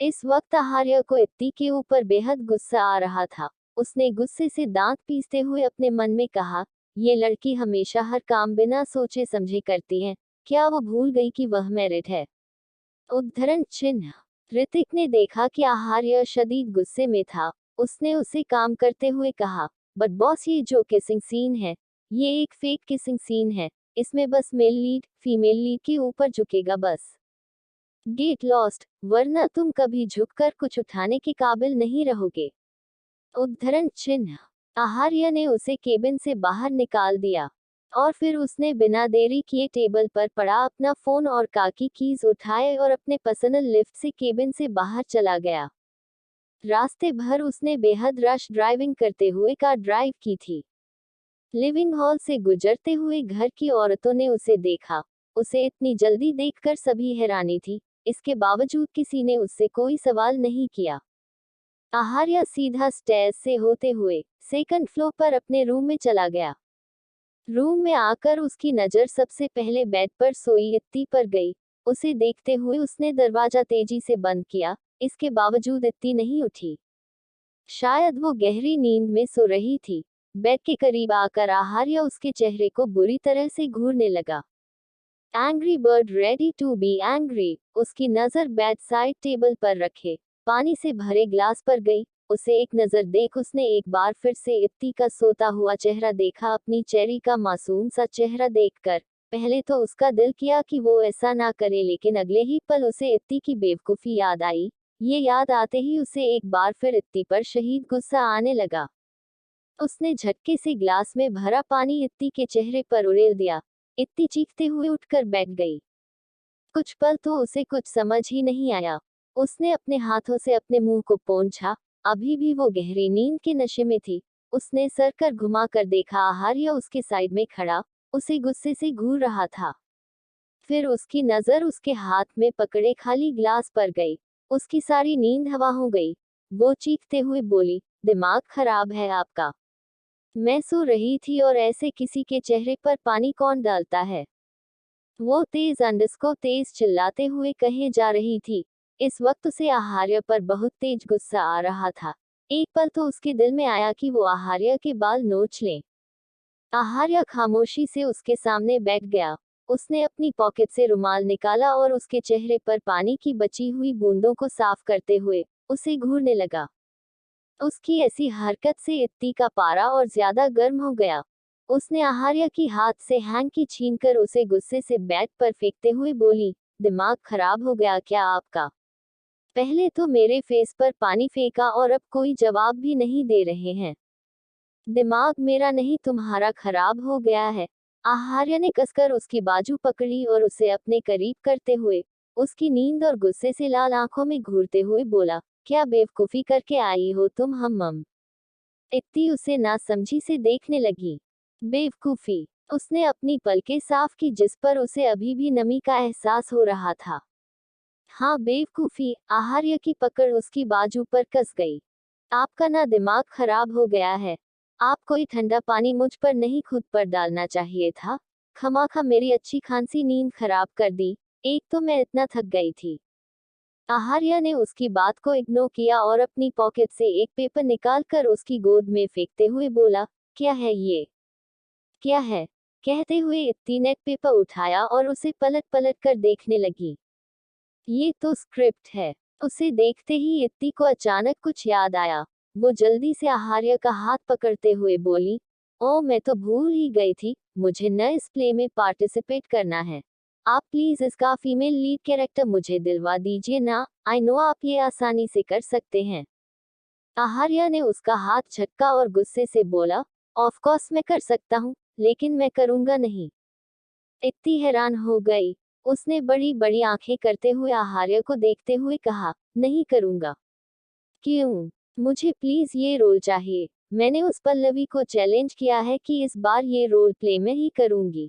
इस वक्त आहार्य को इत्ती के ऊपर बेहद गुस्सा आ रहा था। उसने गुस्से से दांत पीसते हुए अपने मन में कहा, ये लड़की हमेशा हर काम बिना सोचे समझे करती है, क्या वो भूल गई कि वह मैरिड है? उद्धरण चिन्ह। ऋतिक ने देखा कि आहार्य शदीद गुस्से में था। उसने उसे काम करते हुए कहा, बट बॉस ये जो किसिंग सीन है, ये एक फेक किसिंग सीन है। इसमें बस मेल लीड फीमेल लीड के ऊपर झुकेगा बस। गेट लॉस्ट, वरना तुम कभी झुककर कुछ उठाने के काबिल नहीं रहोगे। उद्धरण चिन्ह। आहार्य ने उसे केबिन से बाहर निकाल दिया और फिर उसने बिना देरी किए टेबल पर पड़ा अपना फोन और कार की कीज उठाए और अपने पर्सनल लिफ्ट से केबिन से बाहर चला गया। रास्ते भर उसने बेहद रश ड्राइविंग करते हुए कार ड्राइव की थी। लिविंग हॉल से गुजरते हुए घर की औरतों ने उसे देखा। उसे इतनी जल्दी देखकर सभी हैरानी थी, इसके बावजूद किसी ने उससे कोई सवाल नहीं किया। आहार्य सीधा स्टेयर्स से होते हुए सेकंड फ्लोर पर अपने रूम में चला गया। रूम में आकर उसकी नजर सबसे पहले बेड पर सोई इत्ती पर गई। उसे देखते हुए उसने दरवाजा तेजी से बंद किया, इसके बावजूद इत्ती नहीं उठी। शायद वो गहरी नींद में सो रही थी। बेड के करीब आकर आहार्य उसके चेहरे को बुरी तरह से घूरने लगा। Angry bird ready to be angry. उसकी नजर बेड साइड टेबल पर रखे पानी से भरे ग्लास पर गई। उसे एक नजर देख उसने एक बार फिर से इत्ती का सोता हुआ चेहरा देखा। अपनी चेरी का मासूम सा चेहरा देखकर पहले तो उसका दिल किया कि वो ऐसा ना करे, लेकिन अगले ही पल उसे इत्ती की बेवकूफी याद आई। ये याद आते ही उसे एक बार फिर इत्ती पर शहीद गुस्सा आने लगा। उसने झटके से ग्लास में भरा पानी इत्ती के चेहरे पर उड़ेल दिया। इत्ती चीखते हुए उठकर बैठ गई। कुछ पल तो उसे कुछ समझ ही नहीं आया। उसने अपने हाथों से अपने मुंह को पोंछा। अभी भी वो गहरी नींद के नशे में थी। उसने सर कर घुमा कर देखा, आहार्य उसके साइड में खड़ा उसे गुस्से से घूर रहा था। फिर उसकी नजर उसके हाथ में पकड़े खाली ग्लास पर गई। उसकी सारी नींद हवा हो गई। वो चीखते हुए बोली, दिमाग खराब है आपका? मैं सो रही थी और ऐसे किसी के चेहरे पर पानी कौन डालता है? वो तेज अंडस्को तेज चिल्लाते हुए कहे जा रही थी। इस वक्त उसे आहार्य पर बहुत तेज गुस्सा आ रहा था। एक पल तो उसके दिल में आया कि वो आहार्य के बाल नोच ले। आहार्य खामोशी से उसके सामने बैठ गया। उसने अपनी पॉकेट से रुमाल निकाला और उसके चेहरे पर पानी की बची हुई बूंदों को साफ करते हुए उसे घूरने लगा। उसकी ऐसी हरकत से इत्ती का पारा और ज्यादा गर्म हो गया। उसने आहार्य की हाथ से हैंकी छीनकर उसे गुस्से से बेड पर फेंकते हुए बोली, दिमाग खराब हो गया क्या आपका? पहले तो मेरे फेस पर पानी फेंका और अब कोई जवाब भी नहीं दे रहे हैं। दिमाग मेरा नहीं तुम्हारा खराब हो गया है। आहार्य ने कसकर उसकी बाजू पकड़ी और उसे अपने करीब करते हुए उसकी नींद और गुस्से से लाल आंखों में घूरते हुए बोला, क्या बेवकूफी करके आई हो तुम हम? इत्ती उसे नासमझी से देखने लगी। बेवकूफी? उसने अपनी पलकें साफ की जिस पर उसे अभी भी नमी का एहसास हो रहा था। हाँ बेवकूफी। आहार्य की पकड़ उसकी बाजू पर कस गई। आपका ना दिमाग खराब हो गया है? आप कोई ठंडा पानी मुझ पर नहीं खुद पर डालना चाहिए था। खमाखा मेरी अच्छी खासी नींद खराब कर दी। एक तो मैं इतना थक गई थी। आहार्य ने उसकी बात को इग्नोर किया और अपनी पॉकेट से एक पेपर निकालकर उसकी गोद में फेंकते हुए बोला, क्या है ये? क्या है? कहते हुए इत्ती ने पेपर उठाया और उसे पलट पलट कर देखने लगी। ये तो स्क्रिप्ट है। उसे देखते ही इत्ती को अचानक कुछ याद आया। वो जल्दी से आहार्य का हाथ पकड़ते हुए बोली, ओ मैं तो भूल ही गई थी, मुझे न इस प्ले में पार्टिसिपेट करना है। आप प्लीज इसका फीमेल लीड कैरेक्टर मुझे दिलवा दीजिए ना। आई नो आप ये आसानी से कर सकते हैं। आहार्य ने उसका हाथ झटका और गुस्से से बोला, ऑफ कोर्स मैं कर सकता हूँ, लेकिन मैं करूंगा नहीं। इत्ती हैरान हो गई। उसने बड़ी बड़ी आंखें करते हुए आहार्य को देखते हुए कहा, नहीं करूंगा। क्यों? मुझे प्लीज ये रोल चाहिए। मैंने उस पल्लवी को चैलेंज किया है कि इस बार ये रोल प्ले में ही करूंगी।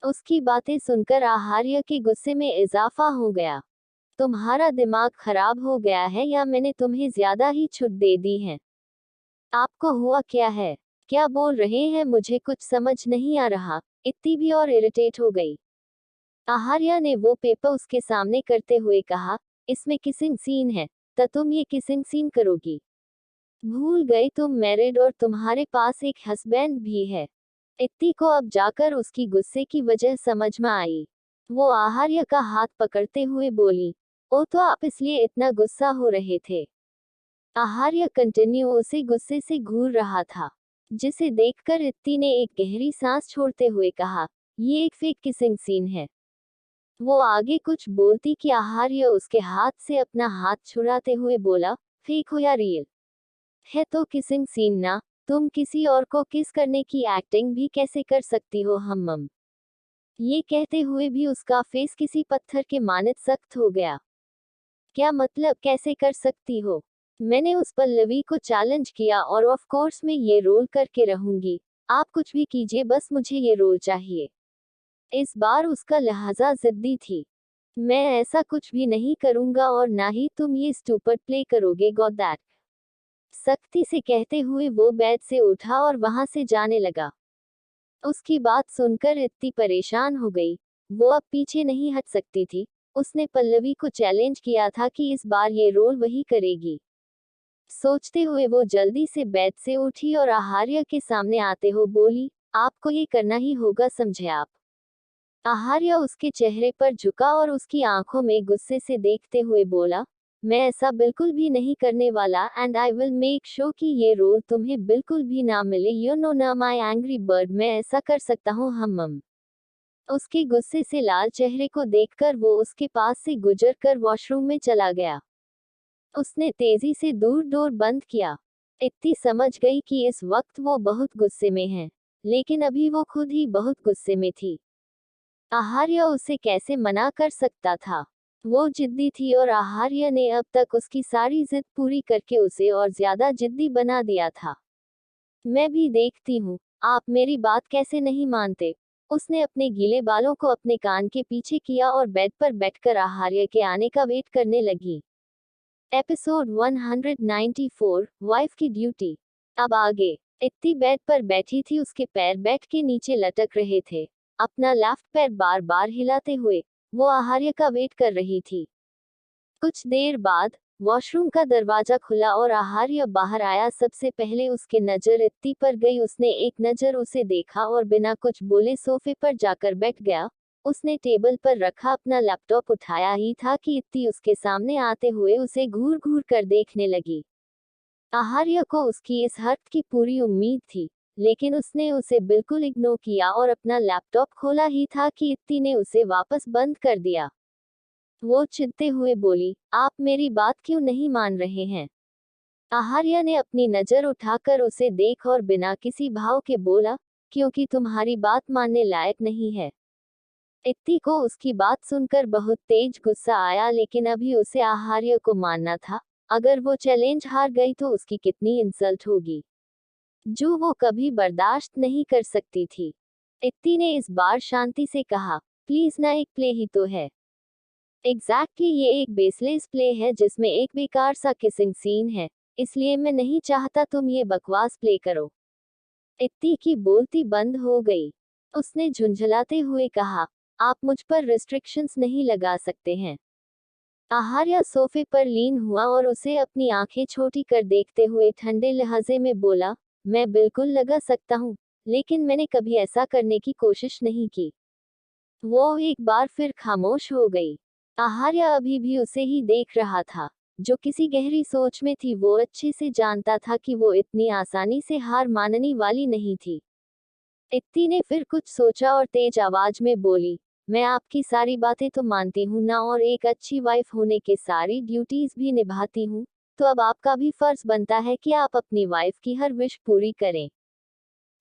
उसकी बातें सुनकर आहार्य के गुस्से में इजाफा हो गया। तुम्हारा दिमाग खराब हो गया है या मैंने तुम्हें ज्यादा ही छूट दे दी है? आपको हुआ क्या है? क्या बोल रहे हैं मुझे कुछ समझ नहीं आ रहा। इतनी भी और इरिटेट हो गई। आहार्य ने वो पेपर उसके सामने करते हुए कहा, इसमें किसिंग सीन है, तो तुम ये किसिंग सीन करोगी? भूल गए तुम मैरिड और तुम्हारे पास एक हस्बैंड भी है। इत्ती को अब जाकर उसकी गुस्से की वजह समझ में आई। वो आहार्य का हाथ पकड़ते हुए बोली, ओ तो आप इसलिए इतना गुस्सा हो रहे थे। आहार्य कंटिन्यू उसे गुस्से से घूर रहा था, जिसे देखकर इत्ती ने एक गहरी सांस छोड़ते हुए कहा, ये एक फेक किसिंग सीन है। वो आगे कुछ बोलती कि आहार्य उसके हाथ से अपना हाथ छुड़ाते हुए बोला, फेक हो या रियल है तो किसिंग सीन ना, तुम किसी और को किस करने की एक्टिंग भी कैसे कर सकती हो हम्मम। ये कहते हुए भी उसका फेस किसी पत्थर के मानित सख्त हो गया। क्या मतलब कैसे कर सकती हो? मैंने उस पल्लवी को चैलेंज किया और ऑफ कोर्स मैं ये रोल करके रहूंगी। आप कुछ भी कीजिए बस मुझे ये रोल चाहिए। इस बार उसका लहजा जिद्दी थी। मैं ऐसा कुछ भी नहीं करूंगा और ना ही तुम ये स्टूपिड प्ले करोगे गॉट दैट। सख्ती से कहते हुए वो बेड से उठा और वहां से जाने लगा। उसकी बात सुनकर इत्ती परेशान हो गई। वो अब पीछे नहीं हट सकती थी। उसने पल्लवी को चैलेंज किया था कि इस बार ये रोल वही करेगी। सोचते हुए वो जल्दी से बेड से उठी और आहार्य के सामने आते हो बोली, आपको ये करना ही होगा समझे आप। आहार्य उसके चेहरे पर झुका और उसकी आंखों में गुस्से से देखते हुए बोला, मैं ऐसा बिल्कुल भी नहीं करने वाला and I will make sure कि ये रोल तुम्हें बिल्कुल भी ना मिले यू नो ना माई एंग्री बर्ड मैं ऐसा कर सकता हूँ हम्मम। उसके गुस्से से लाल चेहरे को देखकर वो उसके पास से गुजर कर वॉशरूम में चला गया। उसने तेजी से दूर डोर बंद किया। इत्ती समझ गई कि इस वक्त वो बहुत गुस्से में है, लेकिन अभी वो खुद ही बहुत गुस्से में थी। आहार्य उसे कैसे मना कर सकता था? वो जिद्दी थी और आहार्य ने अब तक उसकी सारी जिद पूरी करके उसे और ज्यादा जिद्दी बना दिया था। मैं भी देखती हूँ, आप मेरी बात कैसे नहीं मानते। उसने अपने गीले बालों को अपने कान के पीछे किया और बेड पर बैठकर आहार्य के आने का वेट करने लगी। एपिसोड 194, वाइफ की ड्यूटी। अब आगे। इत्ती बेड पर बैठी थी, उसके पैर बेड के नीचे लटक रहे थे। अपना लेफ्ट पैर बार बार हिलाते हुए वो आहार्य का वेट कर रही थी। कुछ देर बाद वॉशरूम का दरवाजा खुला और आहार्य बाहर आया। सबसे पहले उसके नजर इत्ती पर गई। उसने एक नजर उसे देखा और बिना कुछ बोले सोफे पर जाकर बैठ गया। उसने टेबल पर रखा अपना लैपटॉप उठाया ही था कि इत्ती उसके सामने आते हुए उसे घूर घूर कर देखने लगी। आहार्य को उसकी इस हरकत की पूरी उम्मीद थी, लेकिन उसने उसे बिल्कुल इग्नोर किया और अपना लैपटॉप खोला ही था कि इत्ती ने उसे वापस बंद कर दिया। वो चिढ़ते हुए बोली, आप मेरी बात क्यों नहीं मान रहे हैं? आहार्य ने अपनी नजर उठाकर उसे देख और बिना किसी भाव के बोला, क्योंकि तुम्हारी बात मानने लायक नहीं है। इत्ती को उसकी बात सुनकर बहुत तेज गुस्सा आया, लेकिन अभी उसे आहार्य को मानना था। अगर वो चैलेंज हार गई तो उसकी कितनी इंसल्ट होगी, जो वो कभी बर्दाश्त नहीं कर सकती थी। इत्ती ने इस बार शांति से कहा, प्लीज ना, एक प्ले ही तो है। एग्जैक्टली ये एक बेसलेस प्ले है जिसमें एक बेकार सा किसिंग सीन है, इसलिए मैं नहीं चाहता तुम ये बकवास प्ले करो। इत्ती की बोलती बंद हो गई। उसने झुंझलाते हुए कहा, आप मुझ पर रिस्ट्रिक्शंस नहीं लगा सकते हैं। आहार्य सोफे पर लीन हुआ और उसे अपनी आंखें छोटी कर देखते हुए ठंडे लहजे में बोला, मैं बिल्कुल लगा सकता हूँ, लेकिन मैंने कभी ऐसा करने की कोशिश नहीं की। वो एक बार फिर खामोश हो गई। आहार्य अभी भी उसे ही देख रहा था। जो किसी गहरी सोच में थी, वो अच्छे से जानता था कि वो इतनी आसानी से हार मानने वाली नहीं थी। इत्ती ने फिर कुछ सोचा और तेज आवाज में बोली, मैं आपकी सारी बातें तो मानती हूँ ना, और एक अच्छी वाइफ होने के सारी ड्यूटीज भी निभाती हूँ, तो अब आपका भी फर्ज बनता है कि आप अपनी वाइफ की हर विश पूरी करें।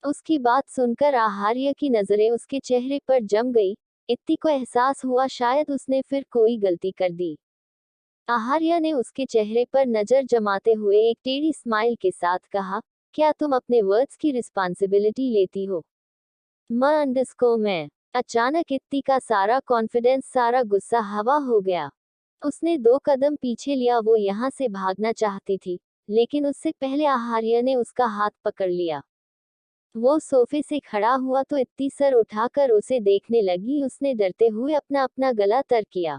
उसकी बात सुनकर आहार्य की नजरें उसके चेहरे पर जम गई। इत्ती को एहसास हुआ शायद उसने फिर कोई गलती कर दी। आहार्य ने उसके चेहरे पर नजर जमाते हुए एक टेढ़ी स्माइल के साथ कहा, क्या तुम अपने वर्ड्स की रिस्पॉन्सिबिलिटी लेती हो? मैं अचानक इत्ती का सारा कॉन्फिडेंस, सारा गुस्सा हवा हो गया। उसने 2 कदम पीछे लिया। वो यहाँ से भागना चाहती थी, लेकिन उससे पहले आहार्य ने उसका हाथ पकड़ लिया। वो सोफे से खड़ा हुआ तो इत्ती सर उठाकर उसे देखने लगी। उसने डरते हुए अपना अपना गला तर किया।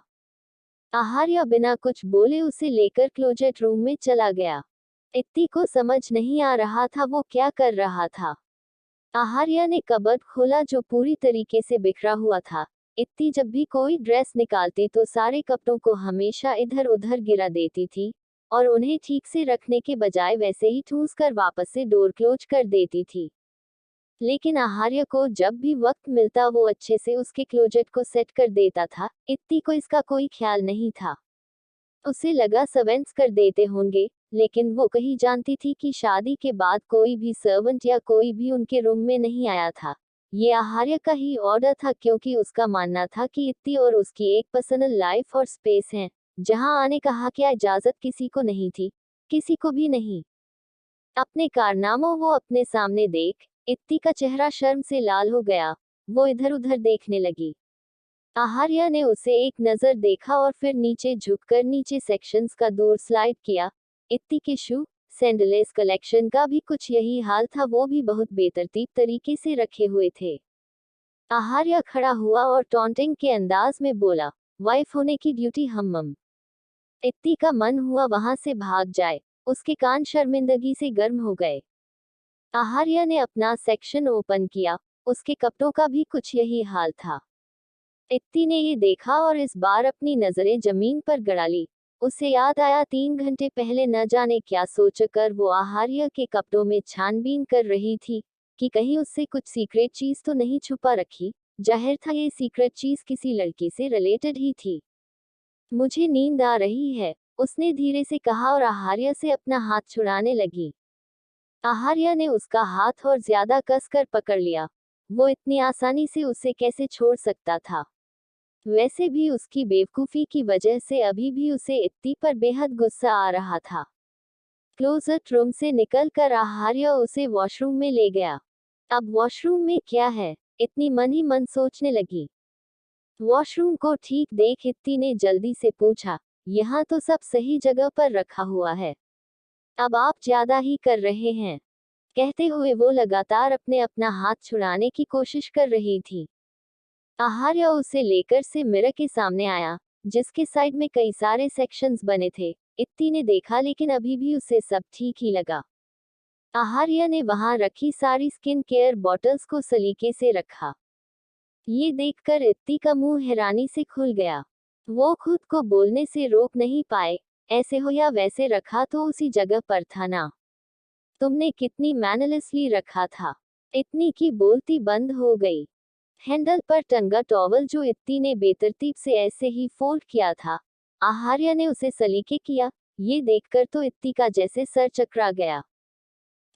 आहार्य बिना कुछ बोले उसे लेकर क्लोजेट रूम में चला गया। इत्ती को समझ नहीं आ रहा था वो क्या कर रहा था। आहार्या ने कबर्ड खोला जो पूरी तरीके से बिखरा हुआ था। इत्ती जब भी कोई ड्रेस निकालती तो सारे कपड़ों को हमेशा इधर उधर गिरा देती थी और उन्हें ठीक से रखने के बजाय वैसे ही ठूंस कर वापस से डोर क्लोज कर देती थी। लेकिन आहार्य को जब भी वक्त मिलता वो अच्छे से उसके क्लोजेट को सेट कर देता था। इत्ती को इसका कोई ख्याल नहीं था। उसे लगा सर्वेंट्स कर देते होंगे, लेकिन वो कहीं जानती थी कि शादी के बाद कोई भी सर्वेंट या कोई भी उनके रूम में नहीं आया था। ये आहार्य का ही ऑर्डर था क्योंकि उसका मानना था कि इत्ती और उसकी एक पर्सनल लाइफ और स्पेस है, जहां आने का क्या इजाजत किसी को नहीं थी, किसी को भी नहीं। अपने कारनामों वो अपने सामने देख इत्ती का चेहरा शर्म से लाल हो गया। वो इधर उधर देखने लगी। आहार्या ने उसे एक नजर देखा और फिर नीचे झुककर नीचे सेक्शंस का दूर स्लाइड किया। इत्ती के शू सैंडलेस कलेक्शन का भी कुछ यही हाल था, वो भी बहुत बेतरतीब तरीके से रखे हुए थे। आहार्या खड़ा हुआ और टॉन्टिंग के अंदाज में बोला, वाइफ होने की ड्यूटी हम। इत्ती का मन हुआ वहां से भाग जाए। उसके कान शर्मिंदगी से गर्म हो गए। आहार्या ने अपना सेक्शन ओपन किया। उसके कपड़ों का भी कुछ यही हाल था। इत्ती ने ये देखा और इस बार अपनी नजरें जमीन पर गड़ा ली। उसे याद आया 3 घंटे पहले न जाने क्या सोचकर वो आहार्य के कपड़ों में छानबीन कर रही थी कि कहीं उससे कुछ सीक्रेट चीज तो नहीं छुपा रखी। जाहिर था ये सीक्रेट चीज किसी लड़की से रिलेटेड ही थी। मुझे नींद आ रही है, उसने धीरे से कहा और आहार्य से अपना हाथ छुड़ाने लगी। आहार्य ने उसका हाथ और ज्यादा कसकर पकड़ लिया। वो इतनी आसानी से उसे कैसे छोड़ सकता था। वैसे भी उसकी बेवकूफी की वजह से अभी भी उसे इत्ती पर बेहद गुस्सा आ रहा था। क्लोजेट रूम से निकलकर आहार्य उसे वॉशरूम में ले गया। अब वॉशरूम में क्या है, इतनी मन ही मन सोचने लगी। वॉशरूम को ठीक देख इत्ती ने जल्दी से पूछा, यहाँ तो सब सही जगह पर रखा हुआ है, अब आप ज्यादा ही कर रहे हैं। कहते हुए वो लगातार अपना हाथ छुड़ाने की कोशिश कर रही थी। आहार्य उसे लेकर से मिरर के सामने आया, जिसके साइड में कई सारे सेक्शंस बने थे। इत्ती ने देखा लेकिन अभी भी उसे सब ठीक ही लगा। आहार्य ने वहां रखी सारी स्किन केयर बॉटल्स को सलीके से रखा। ये देखकर इत्ती का मुंह हैरानी से खुल गया। वो खुद को बोलने से रोक नहीं पाए, ऐसे हो या वैसे रखा तो उसी जगह पर था ना। तुमने कितनी मैनरलेसली रखा था। इतनी की बोलती बंद हो गई। हैंडल पर टंगा टॉवल जो इत्ती ने बेतरतीब से ऐसे ही फोल्ड किया था, आहार्य ने उसे सलीके किया। ये देखकर तो इत्ती का जैसे सर चकरा गया।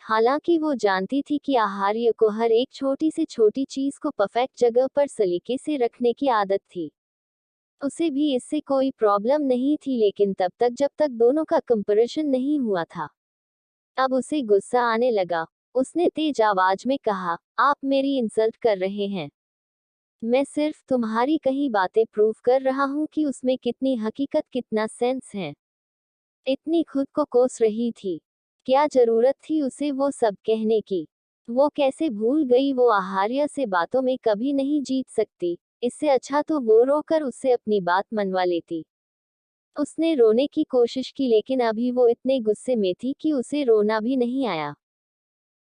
हालांकि वो जानती थी कि आहार्य को हर एक छोटी से छोटी चीज को परफेक्ट जगह पर सलीके से रखने की आदत थी। उसे भी इससे कोई प्रॉब्लम नहीं थी, लेकिन तब तक जब तक दोनों का कंपैरिजन नहीं हुआ था। अब उसे गुस्सा आने लगा। उसने तेज आवाज में कहा, आप मेरी इंसल्ट कर रहे हैं। मैं सिर्फ तुम्हारी कही बातें प्रूव कर रहा हूँ कि उसमें कितनी हकीकत कितना सेंस है। इतनी खुद को कोस रही थी। क्या जरूरत थी उसे वो सब कहने की। वो कैसे भूल गई वो आहार्य से बातों में कभी नहीं जीत सकती। इससे अच्छा तो वो रोकर उससे अपनी बात मनवा लेती। उसने रोने की कोशिश की लेकिन अभी वो इतने गुस्से में थी कि उसे रोना भी नहीं आया।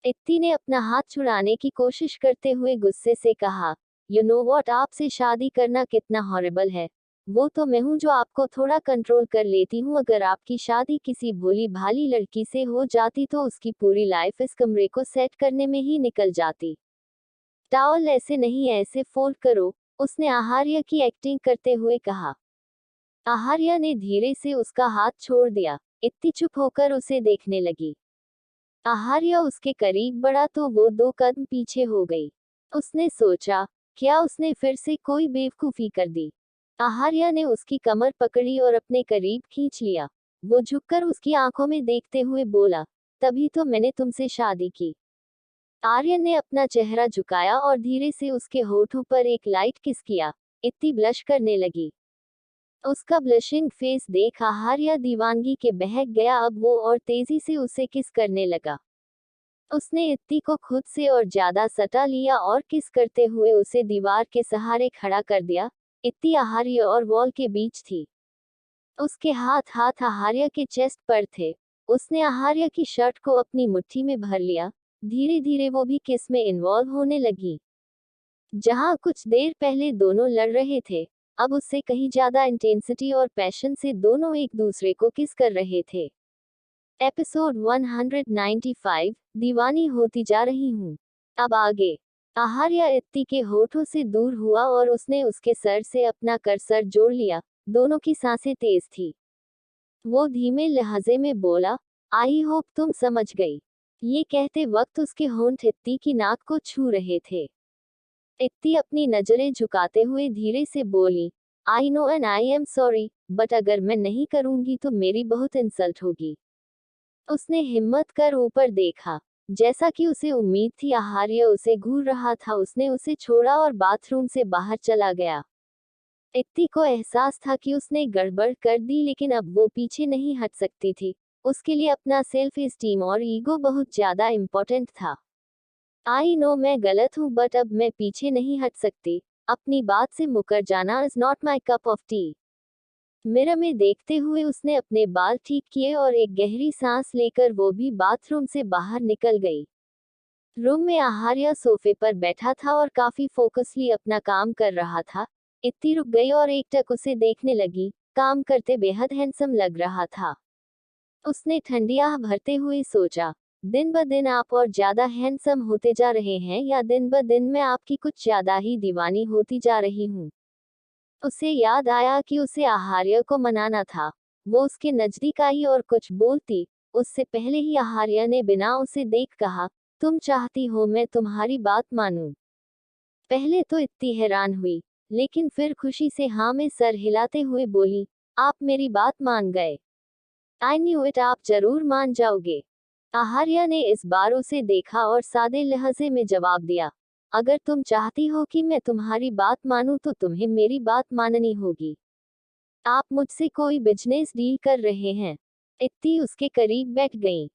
इत्ती ने अपना हाथ छुड़ाने की कोशिश करते हुए गुस्से से कहा, यू नो वॉट, आपसे शादी करना कितना हॉरिबल है। वो तो मैं हूँ जो आपको थोड़ा कंट्रोल कर लेती हूँ। अगर आपकी शादी किसी भोली भाली लड़की से हो जाती तो उसकी पूरी लाइफ इस कमरे को सेट करने में ही निकल जाती। टॉवल ऐसे नहीं ऐसे फोल्ड करो, उसने आहार्य की एक्टिंग करते हुए कहा। आहार्य ने धीरे से उसका हाथ छोड़ दिया। इत्ती चुप होकर उसे देखने लगी। आहार्य उसके करीब बढ़ा तो वो 2 कदम पीछे हो गई। उसने सोचा, क्या उसने फिर से कोई बेवकूफी कर दी। आहार्य ने उसकी कमर पकड़ी और अपने करीब खींच लिया। वो झुककर उसकी आंखों में देखते हुए बोला, तभी तो मैंने तुमसे शादी की। आर्यन ने अपना चेहरा झुकाया और धीरे से उसके होठों पर एक लाइट किस किया। इत्ती ब्लश करने लगी। उसका ब्लशिंग फेस देख आहार्य दीवानगी के बहक गया। अब वो और तेजी से उसे किस करने लगा। उसने इत्ती को खुद से और ज्यादा सटा लिया और किस करते हुए उसे दीवार के सहारे खड़ा कर दिया। इत्ती आहार्य और वॉल के बीच थी। उसके हाथ आहार्य के चेस्ट पर थे। उसने आहार्य की शर्ट को अपनी मुट्ठी में भर लिया। धीरे धीरे वो भी किस में इन्वॉल्व होने लगी। जहां कुछ देर पहले दोनों लड़ रहे थे, अब उससे कहीं ज्यादा इंटेंसिटी और पैशन से दोनों एक दूसरे को किस कर रहे थे। एपिसोड 195, दीवानी होती जा रही हूँ। अब आगे। आहार्या इत्ती के होठों से दूर हुआ और उसने उसके सर से अपना कर्सर जोड़ लिया। दोनों की सांसें तेज थी। वो धीमे लहजे में बोला, आई होप तुम समझ गई। ये कहते वक्त उसके होंठ इत्ती की नाक को छू रहे थे। इत्ती अपनी नजरें झुकाते हुए धीरे से बोली, I know and I am sorry, but अगर मैं नहीं करूंगी तो मेरी बहुत इंसल्ट होगी। उसने हिम्मत कर ऊपर देखा। जैसा कि उसे उम्मीद थी, आहार्य उसे घूर रहा था। उसने उसे छोड़ा और बाथरूम से बाहर चला गया। इत्ती को एहसास था कि उसने गड़बड़ कर दी, लेकिन अब वो पीछे नहीं हट सकती थी। उसके लिए अपना सेल्फ एस्टीम और ईगो बहुत ज्यादा इम्पोर्टेंट था। आई नो मैं गलत हूँ, बट अब मैं पीछे नहीं हट सकती। अपनी बात से मुकर जाना is not my cup of T. Mirror में देखते हुए उसने अपने बाल ठीक किए और एक गहरी सांस लेकर वो भी बाथरूम से बाहर निकल गई। रूम में आहार्य सोफे पर बैठा था और काफी फोकसली अपना काम कर रहा था। इत्ती रुक गई और एकटक उसे देखने लगी। काम करते बेहद हैंडसम लग रहा था। उसने ठंडी आह भरते हुए सोचा, दिन ब दिन आप और ज्यादा हैंडसम होते जा रहे हैं, या दिन ब दिन मैं आपकी कुछ ज्यादा ही दीवानी होती जा रही हूँ। उसे याद आया कि उसे आहार्य को मनाना था। वो उसके नजदीक आई और कुछ बोलती, उससे पहले ही आहार्य ने बिना उसे देख कहा, तुम चाहती हो मैं तुम्हारी बात मानूं। पहले तो इतनी हैरान हुई, लेकिन फिर खुशी से हाँ में सर हिलाते हुए बोली, आप मेरी बात मान गए। आई न्यू इट, आप जरूर मान जाओगे। आहार्य ने इस बार उसे देखा और सादे लहजे में जवाब दिया, अगर तुम चाहती हो कि मैं तुम्हारी बात मानूं तो तुम्हें मेरी बात माननी होगी। आप मुझसे कोई बिजनेस डील कर रहे हैं। इत्ती उसके करीब बैठ गई।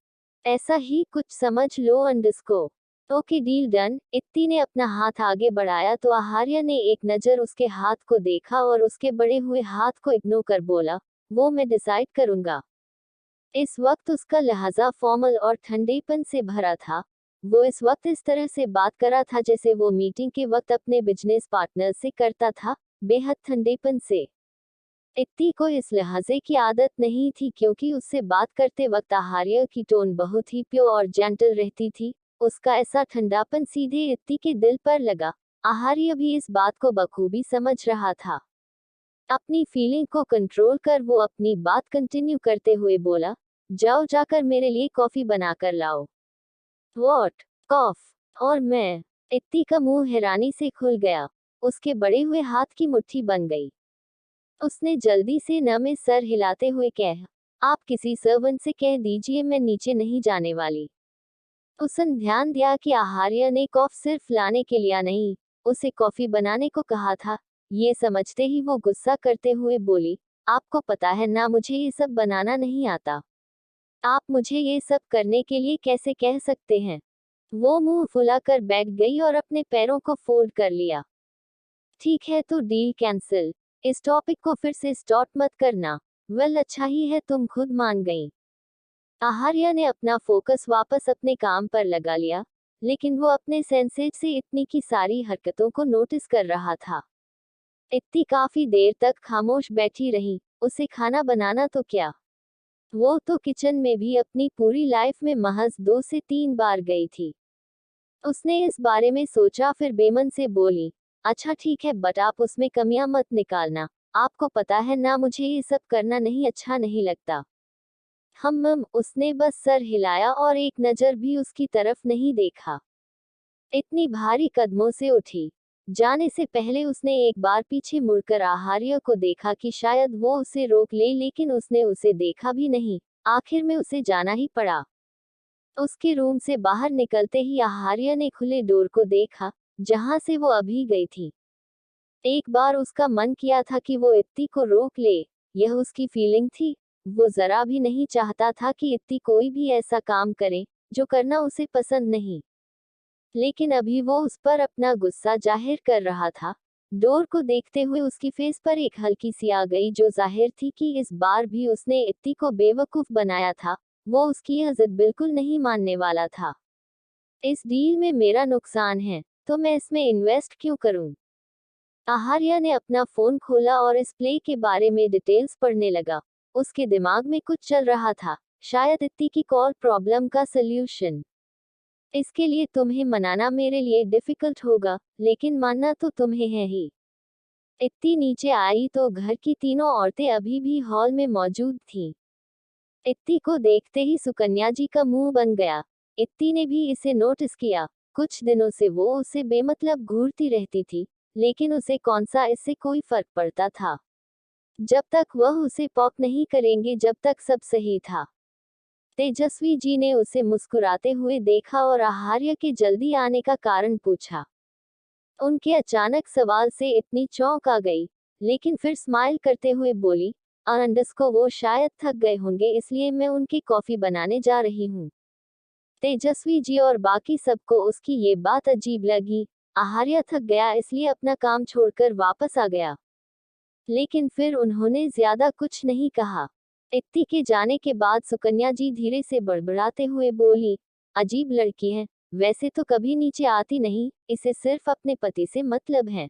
ऐसा ही कुछ समझ लो अंडरस्को। Okay deal done. इत्ती ने अपना हाथ आगे बढ़ाया तो आहार्य ने एक नजर उसके हाथ को देखा और उसके बड़े हुए हाथ को इग्नोर कर बोला, वो मैं डिसाइड करूंगा। इस वक्त उसका लहजा फॉर्मल और ठंडेपन से भरा था। वो इस वक्त इस तरह से बात कर रहा था जैसे वो मीटिंग के वक्त अपने बिजनेस पार्टनर से करता था, बेहद ठंडेपन से। इत्ती को इस लहजे की आदत नहीं थी, क्योंकि उससे बात करते वक्त आहार्य की टोन बहुत ही प्योर और जेंटल रहती थी। उसका ऐसा ठंडापन सीधे इत्ती के दिल पर लगा। आहार्य भी इस बात को बखूबी समझ रहा था। अपनी फीलिंग को कंट्रोल कर वो अपनी बात कंटिन्यू करते हुए बोला, जाओ जाकर मेरे लिए कॉफी बनाकर लाओ। व्हाट? कॉफ? और मैं? इत्ती का मुंह हैरानी से खुल गया। उसके बड़े हुए हाथ की मुट्ठी बन गई। उसने जल्दी से न में सर हिलाते हुए कहा, आप किसी सर्वेंट से कह दीजिए मैं नीचे नहीं जाने वाली। उसने ध्यान दिया कि आहार्य ने कॉफ सिर्फ लाने के लिए नहीं, उसे कॉफी बनाने को कहा था। ये समझते ही वो गुस्सा करते हुए बोली, आपको पता है ना मुझे ये सब बनाना नहीं आता। आप मुझे ये सब करने के लिए कैसे कह सकते हैं। वो मुंह फुलाकर बैठ गई और अपने पैरों को फोल्ड कर लिया। ठीक है तो डील कैंसिल। इस टॉपिक को फिर से स्टार्ट मत करना। वेल अच्छा ही है तुम खुद मान गई। आहार्य ने अपना फोकस वापस अपने काम पर लगा लिया, लेकिन वो अपने सेंसेज से इतनी की सारी हरकतों को नोटिस कर रहा था। इतनी काफी देर तक खामोश बैठी रही। उसे खाना बनाना तो क्या, वो तो किचन में भी अपनी पूरी लाइफ में महज 2 से 3 बार गई थी। उसने इस बारे में सोचा, फिर बेमन से बोली, अच्छा ठीक है, बट आप उसमें कमियां मत निकालना। आपको पता है ना मुझे ये सब करना नहीं अच्छा नहीं लगता। उसने बस सर हिलाया और एक नजर भी उसकी तरफ नहीं देखा। इतनी भारी कदमों से उठी। जाने से पहले उसने एक बार पीछे मुड़कर आहार्य को देखा कि शायद वो उसे रोक ले, लेकिन उसने उसे देखा भी नहीं। आखिर में उसे जाना ही पड़ा। उसके रूम से बाहर निकलते ही आहार्य ने खुले डोर को देखा, जहां से वो अभी गई थी। एक बार उसका मन किया था कि वो इत्ती को रोक ले। यह उसकी फीलिंग थी। वो जरा भी नहीं चाहता था कि इत्ती कोई भी ऐसा काम करे जो करना उसे पसंद नहीं। लेकिन अभी वो उस पर अपना गुस्सा जाहिर कर रहा था। डोर को देखते हुए उसकी फेस पर एक हल्की सी आ गई, जो जाहिर थी कि इस बार भी उसने इत्ती को बेवकूफ बनाया था। वो उसकी यह जिद बिल्कुल नहीं मानने वाला था। इस डील में मेरा नुकसान है, तो मैं इसमें इन्वेस्ट क्यों करूं? आहार्या ने अपना फोन खोला और इस प्ले के बारे में डिटेल्स पढ़ने लगा। उसके दिमाग में कुछ चल रहा था, शायद इत्ती की कॉल प्रॉब्लम का सल्यूशन। इसके लिए तुम्हें मनाना मेरे लिए डिफिकल्ट होगा, लेकिन मानना तो तुम्हें है ही। इत्ती नीचे आई तो घर की तीनों औरतें अभी भी हॉल में मौजूद थीं। इत्ती को देखते ही सुकन्या जी का मुंह बन गया। इत्ती ने भी इसे नोटिस किया। कुछ दिनों से वो उसे बेमतलब घूरती रहती थी, लेकिन उसे कौन सा इससे कोई फर्क पड़ता था। जब तक वह उसे पॉप नहीं करेंगे जब तक सब सही था। तेजस्वी जी ने उसे मुस्कुराते हुए देखा और आहार्य के जल्दी आने का कारण पूछा। उनके अचानक सवाल से इतनी चौंक आ गई, लेकिन फिर स्माइल करते हुए बोली, को वो शायद थक गए होंगे इसलिए मैं उनकी कॉफी बनाने जा रही हूँ। तेजस्वी जी और बाकी सबको उसकी ये बात अजीब लगी। आहार्य थक गया इसलिए अपना काम छोड़कर वापस आ गया। लेकिन फिर उन्होंने ज्यादा कुछ नहीं कहा। इत्ती के जाने के बाद सुकन्या जी धीरे से बड़बड़ाते हुए बोली, अजीब लड़की है, वैसे तो कभी नीचे आती नहीं, इसे सिर्फ अपने पति से मतलब है।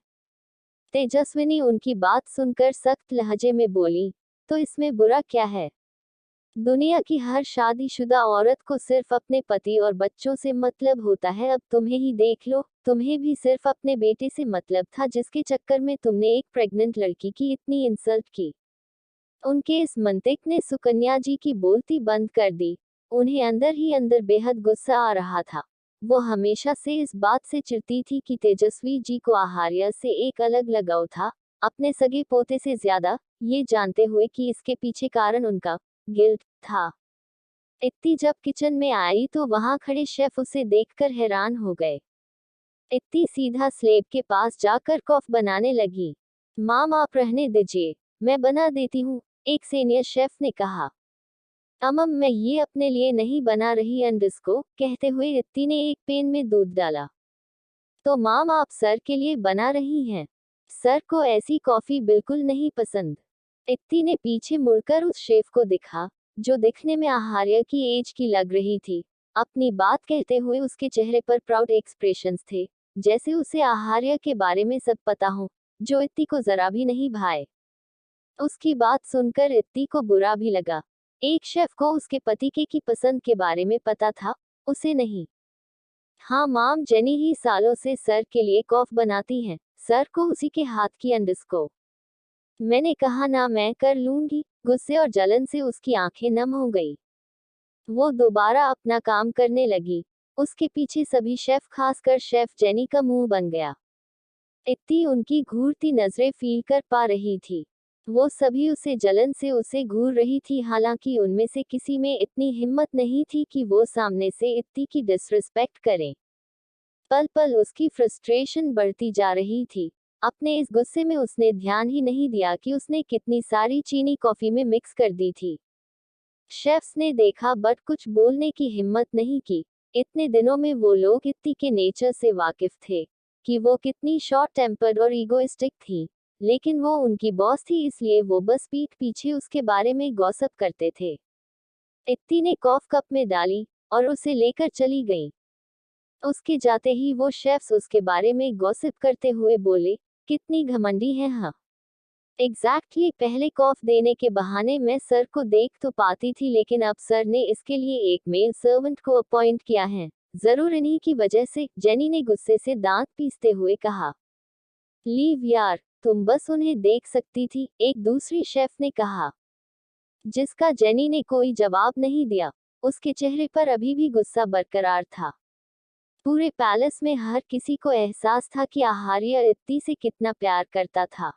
तेजस्विनी उनकी बात सुनकर सख्त लहजे में बोली, तो इसमें बुरा क्या है? दुनिया की हर शादीशुदा औरत को सिर्फ अपने पति और बच्चों से मतलब होता है। अब तुम्हें ही देख लो, तुम्हें भी सिर्फ अपने बेटे से मतलब था जिसके चक्कर में तुमने एक प्रेग्नेंट लड़की की इतनी इंसल्ट की। उनके इस मंतिक ने सुकन्या जी की बोलती बंद कर दी। उन्हें अंदर ही अंदर बेहद गुस्सा आ रहा था। वो हमेशा से इस बात से चिढ़ती थी कि तेजस्वी जी को आहार्य से एक अलग लगाव था, अपने सगे पोते से ज्यादा, ये जानते हुए कि इसके पीछे कारण उनका गिल्ट था। इत्ती जब किचन में आई तो वहां खड़े शेफ उसे देखकर हैरान हो गए। इत्ती सीधा स्लेब के पास जाकर कॉफ बनाने लगी। माम आप रहने दीजिए, मैं बना देती हूँ, एक सीनियर शेफ ने कहा। अमम मैं ये अपने लिए नहीं बना रही अंडस्को, कहते हुए इत्ती ने एक पेन में दूध डाला। तो माम आप सर के लिए बना रही हैं? सर को ऐसी कॉफी बिल्कुल नहीं पसंद। इत्ती ने पीछे मुड़कर उस शेफ को दिखा, जो दिखने में आहार्य की एज की लग रही थी। अपनी बात कहते हुए उसके चेहरे पर प्राउड एक्सप्रेशंस थे, जैसे उसे आहार्य के बारे में सब पता हो, जो इत्ती को जरा भी नहीं भाए। उसकी बात सुनकर इत्ती को बुरा भी लगा। एक शेफ को उसके पति के की पसंद के बारे में पता था, उसे नहीं। हाँ माम जेनी ही सालों से सर के लिए कॉफ बनाती हैं, सर को उसी के हाथ की अंडस्को। मैंने कहा ना मैं कर लूंगी। गुस्से और जलन से उसकी आंखें नम हो गई। वो दोबारा अपना काम करने लगी। उसके पीछे सभी शेफ खासकर शेफ जेनी का मुंह बन गया। इत्ती उनकी घूरती नजरें फील कर पा रही थी। वो सभी उसे जलन से उसे घूर रही थी, हालांकि उनमें से किसी में इतनी हिम्मत नहीं थी कि वो सामने से इत्ती की डिसरिस्पेक्ट करें। पल पल उसकी फ्रस्ट्रेशन बढ़ती जा रही थी। अपने इस गुस्से में उसने ध्यान ही नहीं दिया कि उसने कितनी सारी चीनी कॉफी में मिक्स कर दी थी। शेफ्स ने देखा बट कुछ बोलने की हिम्मत नहीं की। इतने दिनों में वो लोग इत्ती के नेचर से वाकिफ थे कि वो कितनी शॉर्ट टेम्पर्ड और ईगोइस्टिक थी, लेकिन वो उनकी बॉस थी इसलिए वो बस पीठ पीछे उसके बारे में गॉसिप करते थे। इत्ती ने कॉफ कप में डाली और उसे लेकर चली गई। उसके जाते ही वो शेफ्स उसके बारे में गॉसिप करते हुए बोले, कितनी घमंडी है। हाँ एग्जैक्टली पहले कॉफ देने के बहाने मैं सर को देख तो पाती थी, लेकिन अब सर ने इसके लिए एक मेल सर्वेंट को अपॉइंट किया है, जरूर इन्हीं की वजह से, जेनी ने गुस्से से दांत पीसते हुए कहा। लीव यार, तुम बस उन्हें देख सकती थी, एक दूसरी शेफ ने कहा, जिसका जेनी ने कोई जवाब नहीं दिया। उसके चेहरे पर अभी भी गुस्सा बरकरार था। पूरे पैलेस में हर किसी को एहसास था कि आहार्य इत्ती से कितना प्यार करता था।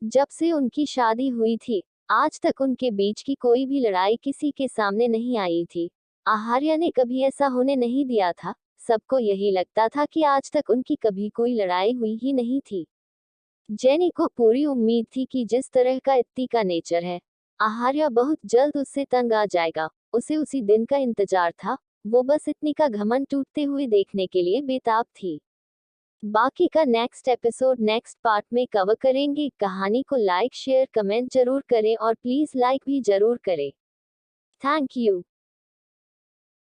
जब से उनकी शादी हुई थी, आज तक उनके बीच की कोई भी लड़ाई किसी के सामने नहीं आई थी। आहार्य ने कभी ऐसा होने नहीं दिया था। सबको यही लगता था कि आज तक उनकी कभी कोई लड़ाई हुई ही नहीं थी। जेनी को पूरी उम्मीद थी कि जिस तरह का इत्ती का नेचर है, आहार्य बहुत जल्द उससे तंग आ जाएगा। उसे उसी दिन का इंतजार था। वो बस इतनी का घमंड टूटते हुए देखने के लिए बेताब थी। बाकी का नेक्स्ट एपिसोड नेक्स्ट पार्ट में कवर करेंगे। कहानी को लाइक शेयर कमेंट जरूर करें और प्लीज लाइक भी जरूर करें। Thank you.